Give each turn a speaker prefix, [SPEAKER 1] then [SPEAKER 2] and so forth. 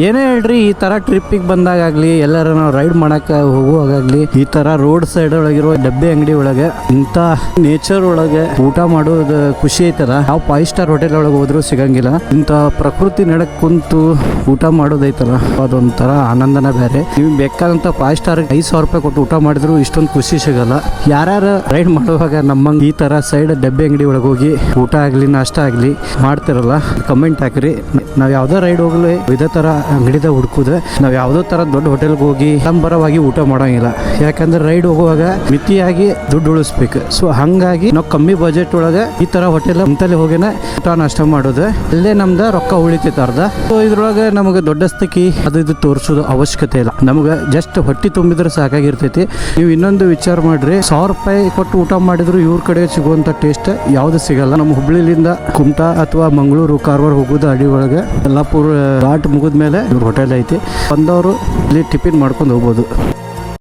[SPEAKER 1] ಏನೇ ಹೇಳ್ರಿ, ಈ ತರ ಟ್ರಿಪ್ಪಿಗೆ ಬಂದಾಗಲಿ ಎಲ್ಲಾರ ನಾವು ರೈಡ್ ಮಾಡಕ ಹೋಗುವಾಗಲಿ ಈ ತರ ರೋಡ್ ಸೈಡ್ ಒಳಗಿರೋ ಡಬ್ಬೆ ಅಂಗಡಿ ಒಳಗೆ ಇಂಥ ನೇಚರ್ ಒಳಗೆ ಊಟ ಮಾಡೋದು ಖುಷಿ ಐತಲ್ಲ, ಯಾವ 5 ಸ್ಟಾರ್ ಹೋಟೆಲ್ ಒಳಗೆ ಹೋದ್ರೂ ಸಿಗಂಗಿಲ್ಲ. ಇಂಥ ಪ್ರಕೃತಿ ನಡಕ್ ಕುಂತು ಊಟ ಮಾಡೋದೈತಲ್ಲ, ಅದೊಂಥರ ಆನಂದನ ಬೇರೆ. ನೀವು ಬೇಕಾದಂತ 5 ಸ್ಟಾರ್ 5,000 ರೂಪಾಯಿ ಕೊಟ್ಟು ಊಟ ಮಾಡಿದ್ರು ಇಷ್ಟೊಂದು ಖುಷಿ ಸಿಗಲ್ಲ. ಯಾರ್ಯಾರು ರೈಡ್ ಮಾಡುವಾಗ ನಮ್ಮಂಗೆ ಈ ತರ ಸೈಡ್ ಡಬ್ಬೆ ಅಂಗಡಿ ಒಳಗೆ ಹೋಗಿ ಊಟ ಆಗಲಿ ನಾಷ್ಟ ಆಗಲಿ ಮಾಡ್ತಿರಲ್ಲ, ಕಮೆಂಟ್ ಹಾಕ್ರಿ. ನಾವು ಯಾವುದೋ ರೈಡ್ ಹೋಗ್ಲಿ ಇದೇ ಥರ ಅಂಗಡಿದಾಗ ಹುಡುಕಿದ್ರೆ ನಾವು ಯಾವುದೋ ಥರ ದೊಡ್ಡ ಹೋಟೆಲ್ಗೆ ಹೋಗಿ ಆಡಂಬರವಾಗಿ ಊಟ ಮಾಡೋಂಗಿಲ್ಲ. ಯಾಕಂದ್ರೆ ರೈಡ್ ಹೋಗುವಾಗ ಮಿತಿಯಾಗಿ ದುಡ್ಡು ಉಳಿಸ್ಬೇಕು. ಸೊ ಹಾಗಾಗಿ ನಾವು ಕಮ್ಮಿ ಬಜೆಟ್ ಒಳಗೆ ಈ ಥರ ಹೋಟೆಲ್ ಅಂತಲ್ಲಿ ಹೋಗಿನ ಊಟ ನಾಷ್ಟ ಮಾಡೋದು, ಅಲ್ಲೇ ನಮ್ದು ರೊಕ್ಕ ಉಳಿತೈತೆ ಅರ್ಧ. ಸೊ ಇದ್ರೊಳಗೆ ನಮಗೆ ದೊಡ್ಡ ಸ್ಥಿತಿ ಅದು ಇದು ತೋರಿಸೋದು ಅವಶ್ಯಕತೆ ಇಲ್ಲ. ನಮ್ಗೆ ಜಸ್ಟ್ ಹೊಟ್ಟೆ ತುಂಬಿದ್ರೆ ಸಾಕಾಗಿರ್ತೈತಿ. ನೀವು ಇನ್ನೊಂದು ವಿಚಾರ ಮಾಡ್ರಿ, 1,000 ರೂಪಾಯಿ ಕೊಟ್ಟು ಊಟ ಮಾಡಿದ್ರು ಇವ್ರ ಕಡೆ ಸಿಗುವಂಥ ಟೇಸ್ಟ್ ಯಾವುದು ಸಿಗಲ್ಲ. ನಮ್ಮ ಹುಬ್ಳಿಲಿಂದ ಕುಮಟಾ ಅಥವಾ ಮಂಗಳೂರು ಕಾರವಾರ ಹೋಗೋದು ಅಡಿ ಒಳಗೆ ಯಲ್ಲಾಪುರ ಘಾಟ್ ಮುಗಿದ್ಮೇಲೆ ಇವ್ರ ಹೋಟೆಲ್ ಐತಿ. ಬಂದವರು ಇಲ್ಲಿ ಟಿಫಿನ್ ಮಾಡ್ಕೊಂಡು ಹೋಗ್ಬೋದು.